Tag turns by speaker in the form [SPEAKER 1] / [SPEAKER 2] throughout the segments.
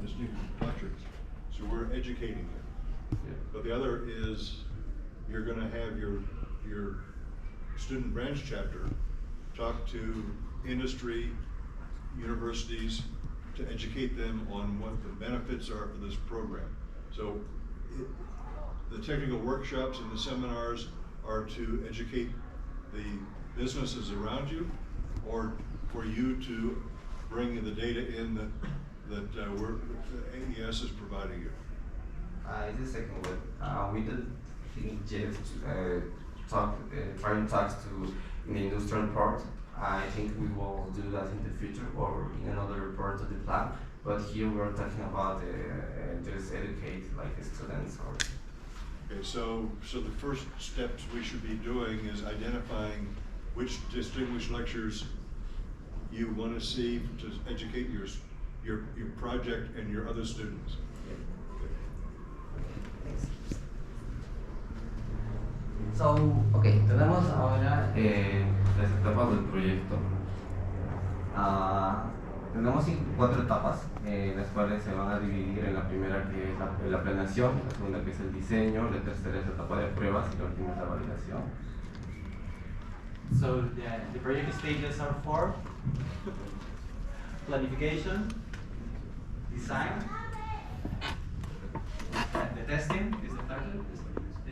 [SPEAKER 1] distinct lectures. So we're educating you.
[SPEAKER 2] Yeah.
[SPEAKER 1] But the other is you're going to have your student branch chapter talk to industry, universities, to educate them on what the benefits are for this program. So the technical workshops and the seminars are to educate the businesses around you, or for you to bring the data in that AES is providing you.
[SPEAKER 3] It's the second one. We did just trying talks to in the industrial part. I think we will do that in the future or in another part of the plan. But here we're talking about just educate like the students or.
[SPEAKER 1] Okay, so the first steps we should be doing is identifying which distinguished lectures you want to see to educate your project and your other students.
[SPEAKER 3] So, okay, tenemos ahora las etapas del proyecto. Tenemos 4 etapas, las cuales se van a dividir en la primera que es la planeación, la segunda que es el diseño, la tercera es la etapa de pruebas y la última es la validación.
[SPEAKER 4] So the project stages are 4: planification, design, the testing is the third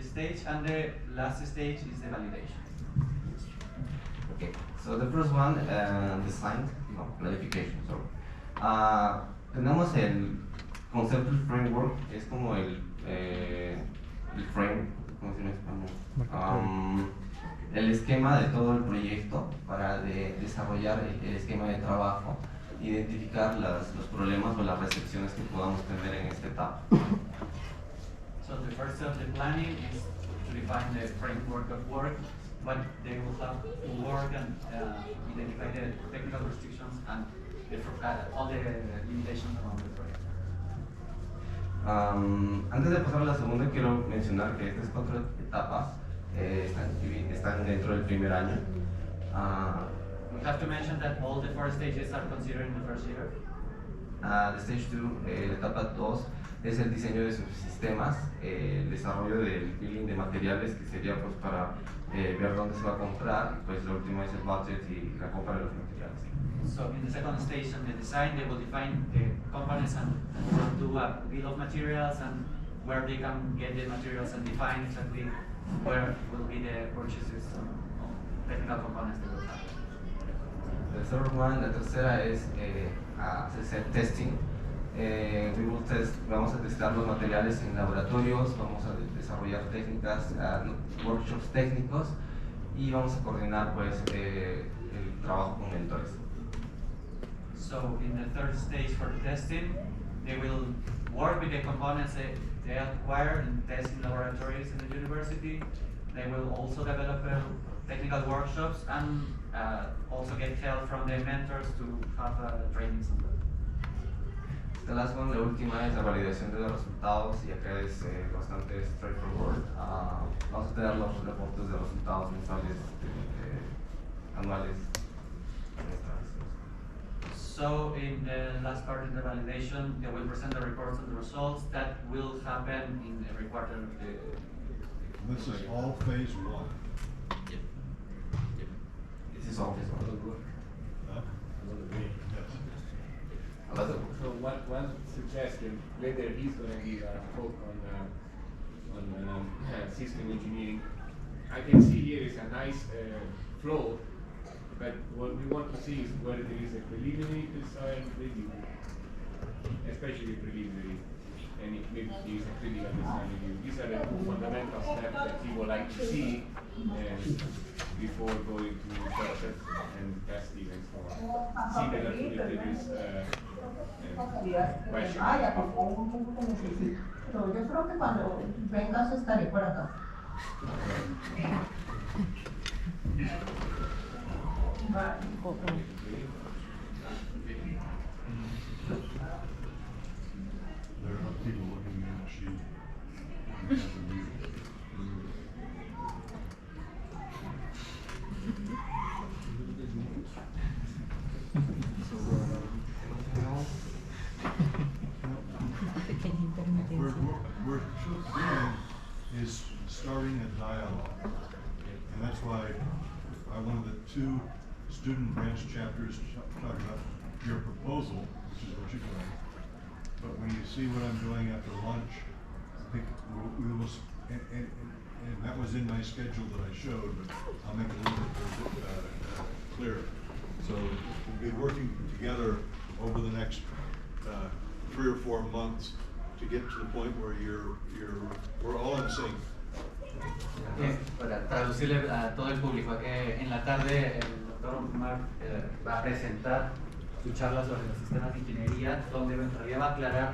[SPEAKER 4] stage, and the last stage is the validation.
[SPEAKER 3] Okay, so the first one, design, no, planification, sorry. Tenemos el conceptual framework, es como el frame, ¿cómo se llama en español? El esquema de todo el proyecto para desarrollar el esquema de trabajo, identificar los problemas o las recepciones que podamos tener en esta etapa.
[SPEAKER 4] So the first step of the planning is to define the framework of work, what they will have to work and identify the technical restrictions and all the limitations around the project.
[SPEAKER 3] Antes de pasar a la segunda, quiero mencionar que estas 4 etapas están dentro del primer año.
[SPEAKER 4] We have to mention that all the 4 stages are considered in the first year.
[SPEAKER 3] The stage 2, la etapa 2, es el diseño de subsistemas, el desarrollo del billing de materiales, que sería pues para ver dónde se va a comprar, y pues lo último es el budget y la compra de los materiales.
[SPEAKER 4] So in the second stage, on the design, they will define the components and do a bill of materials and where they can get the materials and define exactly where will be the purchases of technical components they will have.
[SPEAKER 3] The third one, la tercera es hacer testing. Vamos a testar los materiales en laboratorios, vamos a desarrollar técnicas, workshops técnicos y vamos a coordinar pues el trabajo con mentores.
[SPEAKER 4] So in the third stage for the testing, they will work with the components they acquire in testing laboratories in the university. They will also develop technical workshops and also get help from the mentors to have trainings on that.
[SPEAKER 3] The last one, la última, es la validación de los resultados y acá es bastante straightforward. Vamos a tener los reportes de resultados mensuales, anuales.
[SPEAKER 4] So in the last part of the validation, they will present the reports and the results that will happen in every quarter of the.
[SPEAKER 1] This is all phase 1.
[SPEAKER 4] Yep.
[SPEAKER 3] This is all phase 1.
[SPEAKER 1] Huh?
[SPEAKER 5] So one suggestion, later he's going to give a talk on system engineering. I can see here is a nice flow, but what we want to see is whether there is a preliminary design review, especially preliminary, and if maybe there is a critical design review. These are the 2 fundamental steps that people like to see before going to process and testing and so on. See that if there is question.
[SPEAKER 6] Pero yo creo que cuando vengas estaré por acá.
[SPEAKER 1] There are people looking at the sheet. two student branch chapters talk about your proposal, which is what you're doing. But when you see what I'm doing after lunch, I think we will, and that was in my schedule that I showed, but I'll make it a little bit clearer. So we'll be working together over the next 3 or 4 months to get to the point where we're all in sync.
[SPEAKER 4] Para traducirle a todo el público, que en la tarde el doctor Mark va a presentar su charla sobre los sistemas de ingeniería, donde en realidad va a aclarar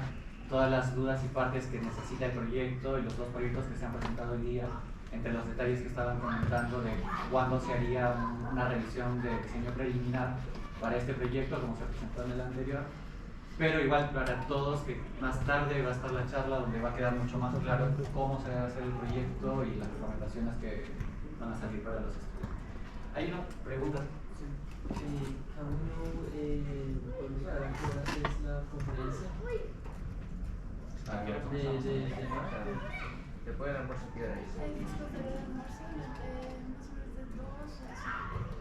[SPEAKER 4] todas las dudas y partes que necesita el proyecto y los dos proyectos que se han presentado hoy día, entre los detalles que estaban comentando de cuándo se haría una revisión de diseño preliminar para este proyecto, como se presentó en el anterior. Pero igual para todos, que más tarde va a estar la charla donde va a quedar mucho más claro cómo se va a hacer el proyecto y las recomendaciones que van a salir para los estudiantes. ¿Hay una pregunta?
[SPEAKER 2] Sí, aún no podemos saber a qué hora es la conferencia de marzo.
[SPEAKER 3] Después del almuerzo queda ahí.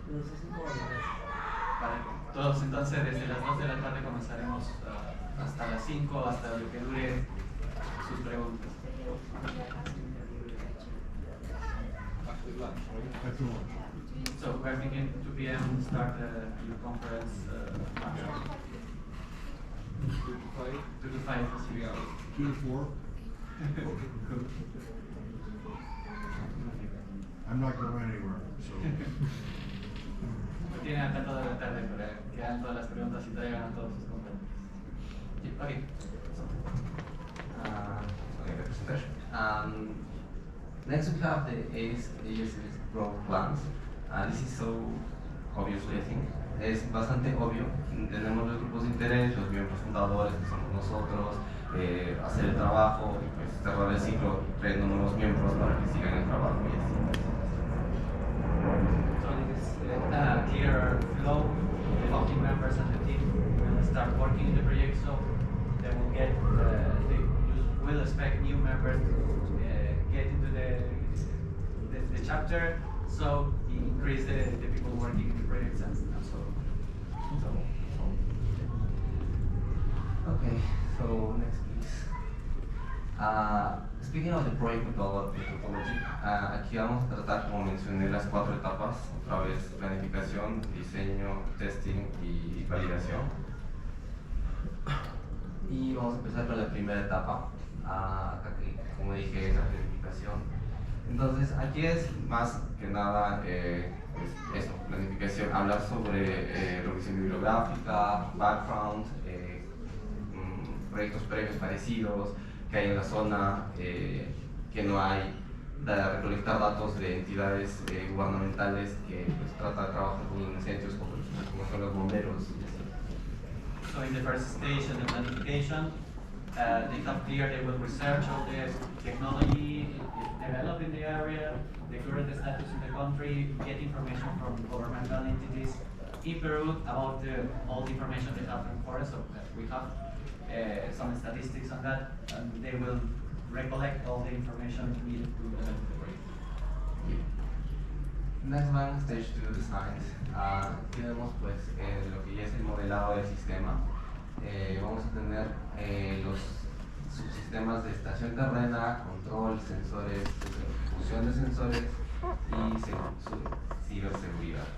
[SPEAKER 2] No sé si
[SPEAKER 4] Vale, todos entonces desde las 2 de la tarde comenzaremos hasta las 5, hasta lo que dure sus preguntas.
[SPEAKER 1] After lunch.
[SPEAKER 4] So we're thinking 2 p.m. start your conference. 2 to 5.
[SPEAKER 1] 2 to 4. I'm not going anywhere, so.
[SPEAKER 4] Lo tienen acá toda la tarde para que hagan todas las preguntas y traigan a todos sus compañeros. Sí, okay.
[SPEAKER 3] Okay, the presentation. Next we have the AESS growth plans. This is so obviously, I think. Es bastante obvio. Tenemos los grupos de interés, los miembros fundadores que somos nosotros, hacer el trabajo y pues cerrar el ciclo trayendo nuevos miembros para que sigan el trabajo y así.
[SPEAKER 4] So this is a clear flow. The founding members and the team will start working in the project, so they will get, they will expect new members to get into the chapter, so increase the people working in the projects and so.
[SPEAKER 3] Okay, so next please. Speaking of the project methodology, aquí vamos a tratar, como mencioné, las 4 etapas, otra vez planificación, diseño, testing y validación. Y vamos a empezar con la primera etapa, acá que, como dije, es la planificación. Entonces, aquí es más que nada pues eso, planificación, hablar sobre revisión bibliográfica, background, proyectos previos parecidos que hay en la zona, que no hay, recolectar datos de entidades gubernamentales que pues, tratan de trabajar con incendios como son los bomberos y así.
[SPEAKER 4] So in the first stage of the planification, they have clear they will research all the technology developed in the area, the current status in the country, get information from governmental entities in Peru about all the information they have in forest. So we have some statistics on that, and they will recollect all the information needed to develop the project.
[SPEAKER 3] Next one, stage 2 designs. Aquí vemos pues lo que ya es el modelado del sistema. Vamos a tener los subsistemas de estación terrena, control, sensores, fusión de sensores y ciberseguridad.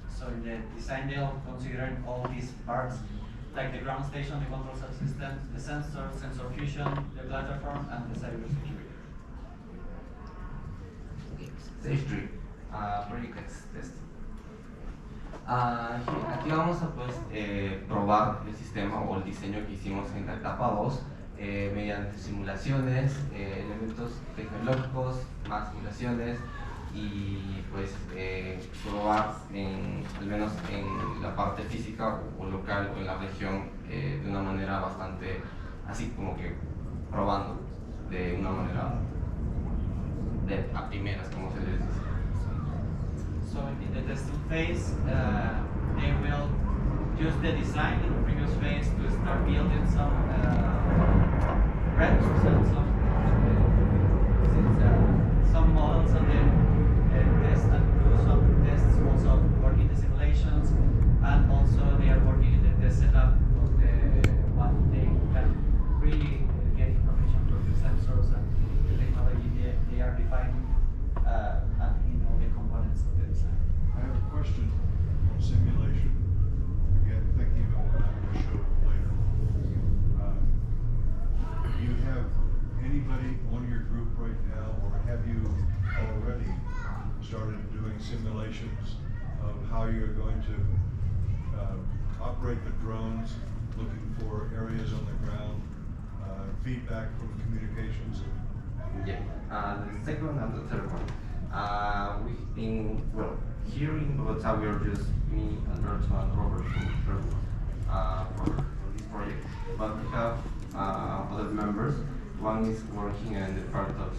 [SPEAKER 4] So in the design, they'll consider all these parts, like the ground station, the control subsystems, the sensor, sensor fusion, the platform, and the cybersecurity.
[SPEAKER 3] Stage 3, project testing. Aquí vamos a pues, probar el sistema o el diseño que hicimos en la etapa 2 mediante simulaciones, elementos tecnológicos, más simulaciones y pues probar al menos en la parte física o local o en la región de una manera bastante así como que probando de una manera a primeras, como se les dice.
[SPEAKER 4] So in the testing phase, they will use the design in the previous phase to start building some reps and some models on the test and do some tests
[SPEAKER 1] how you're going to operate the drones, looking for areas on the ground, feedback from communications.
[SPEAKER 3] Yeah, the second and the third one. Here in Bogota, we are just me, Alberto, and Robert for this project. But we have other members. One is working on the part of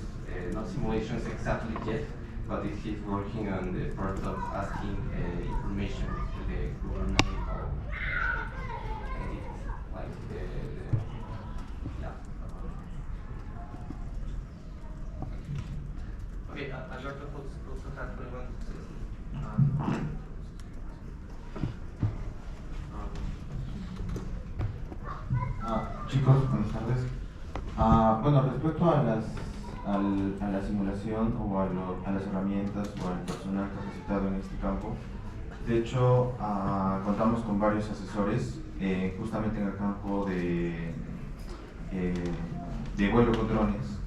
[SPEAKER 3] not simulations exactly yet, but he's working on the part of asking information to the governmental entities, like yeah. Okay, Alberto also has one to say.
[SPEAKER 7] Chicos, buenas tardes. Bueno, respecto a la simulación o a las herramientas o al personal capacitado en este campo, de hecho, contamos con varios asesores justamente en el campo de vuelo con drones,